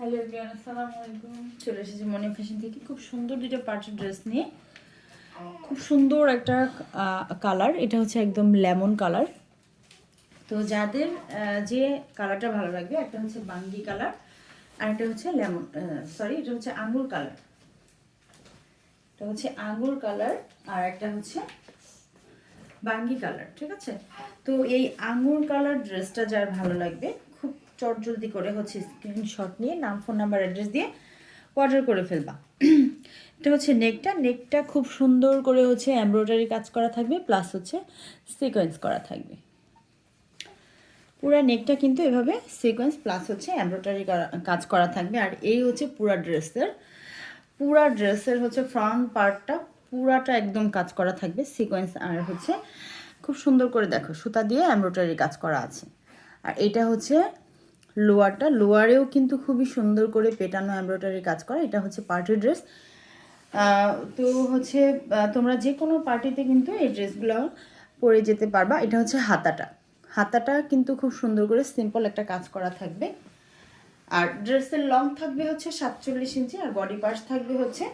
Hello everyone, আসসালামু আলাইকুম। চলে এসেছি মনি ফ্যাশন থেকে খুব সুন্দর দুটো পার্টি ড্রেস নিয়ে। খুব সুন্দর একটা কালার, এটা হচ্ছে একদম লেমন কালার। তো যাদের যে কালারটা ভালো লাগবে, একটা হচ্ছে বাঙ্গি কালার আর একটা হচ্ছে লেমন এটা হচ্ছে আঙ্গুর কালার। এটা হচ্ছে আঙ্গুর কালার আর একটা হচ্ছে বাঙ্গি কালার, ঠিক আছে? তো এই আঙ্গুর কালার ড্রেসটা যার ভালো লাগবে, খুব চটজলদি করে হচ্ছে স্ক্রিনশট নিয়ে নাম, ফোন নাম্বার, অ্যাড্রেস দিয়ে অর্ডার করে ফেলবা। এটা হচ্ছে নেকটা খুব সুন্দর করে হচ্ছে এমব্রয়ডারি কাজ করা থাকবে, প্লাস হচ্ছে সিকোয়েন্স করা থাকবে। পুরা নেকটা কিন্তু এভাবে সিকোয়েন্স প্লাস হচ্ছে এমব্রয়ডারি কাজ করা থাকবে। আর এই হচ্ছে পুরা ড্রেসের হচ্ছে ফ্রন্ট পার্টটা পুরাটা একদম কাজ করা থাকবে সিকোয়েন্স, আর হচ্ছে খুব সুন্দর করে দেখো সুতা দিয়ে এমব্রয়ডারি কাজ করা আছে। আর এটা হচ্ছে লোয়ারেও কিন্তু খুবই সুন্দর করে পেটানো এমব্রয়ডারি কাজ করা। এটা হচ্ছে পার্টি ড্রেস। তো হচ্ছে তোমরা যে কোনো পার্টিতে কিন্তু এই ড্রেসগুলো পরে যেতে পারবা। এটা হচ্ছে হাতাটা কিন্তু খুব সুন্দর করে সিম্পল একটা কাজ করা থাকবে। আর ড্রেসের লং থাকবে হচ্ছে 47 ইঞ্চি আর বডি পার্টস থাকবে হচ্ছে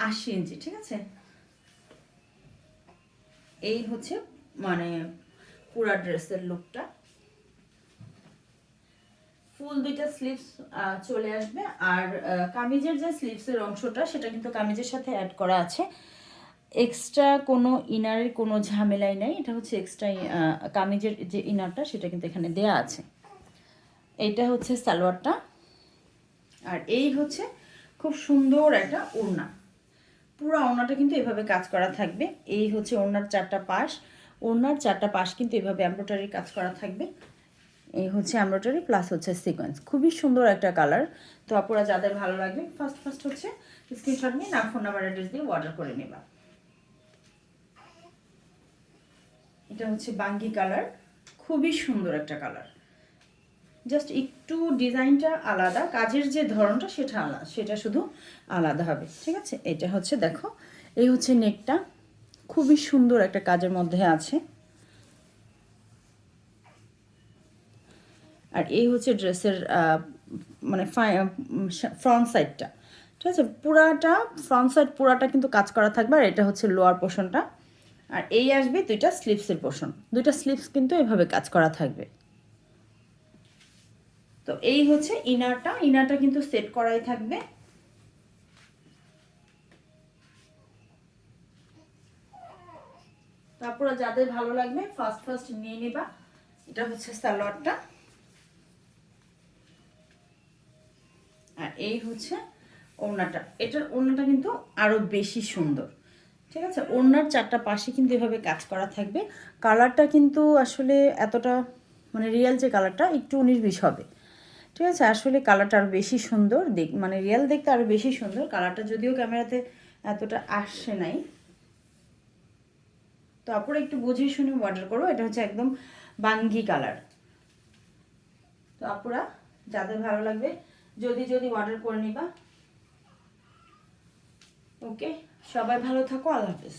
80 ইঞ্চি, ঠিক আছে? এই হচ্ছে মানে পুরা ড্রেসের লুকটা। ফুল দুইটা স্লিভস চলে আসবে। আর কামিজের যে স্লিভসের অংশটা সেটা কিন্তু কামিজের সাথে অ্যাড করা আছে। এক্সট্রা কোনো ইনারের কোনো ঝামেলাই নাই। এটা হচ্ছে এক্সট্রা কামিজের যে ইনারটা সেটা কিন্তু এখানে দেয়া আছে। এইটা হচ্ছে সালোয়ারটা। আর এই হচ্ছে খুব সুন্দর একটা ওড়না। পুরো ওড়নাটা কিন্তু এভাবে কাজ করা থাকবে। এই হচ্ছে ওড়নার চারটা পাশ কিন্তু এভাবে এমব্রয়ডারি কাজ করা থাকবে। এই হচ্ছে এমব্রয়ডারি প্লাস হচ্ছে সিকোয়েন্স, খুবই সুন্দর একটা কালার। তো আপুরা যাদের ভালো লাগবে ফার্স্ট হচ্ছে স্ক্রিনশট নিয়ে নাম, ফোন নাম্বার, অ্যাড্রেস দিয়ে অর্ডার করে নেবা। এটা হচ্ছে বাঙ্গি কালার, খুবই সুন্দর একটা কালার। জাস্ট একটু ডিজাইনটা আলাদা, কাজের যে ধরনটা সেটা শুধু আলাদা হবে, ঠিক আছে? এটা হচ্ছে দেখো, এই হচ্ছে নেকটা, খুবই সুন্দর একটা কাজের মধ্যে আছে। আর এই হচ্ছে ড্রেসের মানে ফ্রন্ট সাইডটা, ঠিক আছে? ফ্রন্ট সাইড পুরাটা কিন্তু কাজ করা থাকবে। আর এটা হচ্ছে লোয়ার পোর্শনটা। আর এই আসবে দুইটা স্লিভসের পোর্শন, দুইটা স্লিভস কিন্তু এভাবে কাজ করা থাকবে। তো এই হচ্ছে ইনারটা কিন্তু সেট করাই থাকবে। তারপরে যাদের ভালো লাগবে ফার্স্ট নিয়ে নিবা। এটা হচ্ছে সালোয়ারটা। আর এই হচ্ছে ওড়নাটা। এটার ওড়নাটা কিন্তু আরো বেশি সুন্দর, ঠিক আছে? ওড়নার চারটা পাশে কিন্তু এভাবে কাজ করা থাকবে। কালারটা কিন্তু আসলে এতটা মানে রিয়েল যে কালারটা একটু 19-20 হবে, ঠিক আছে? আসলে কালারটা আরও বেশি সুন্দর, মানে রিয়েল দেখতে আরও বেশি সুন্দর। কালারটা যদিও ক্যামেরাতে এতটা আসছে নাই, তো আপনারা একটু বুঝে শুনে অর্ডার করো। এটা হচ্ছে একদম বাঙ্গি কালার। তো আপনারা যাদের ভালো লাগবে যদি অর্ডার করে নিবা। ওকে, সবাই ভালো থাকো, আল্লাহ হাফেজ।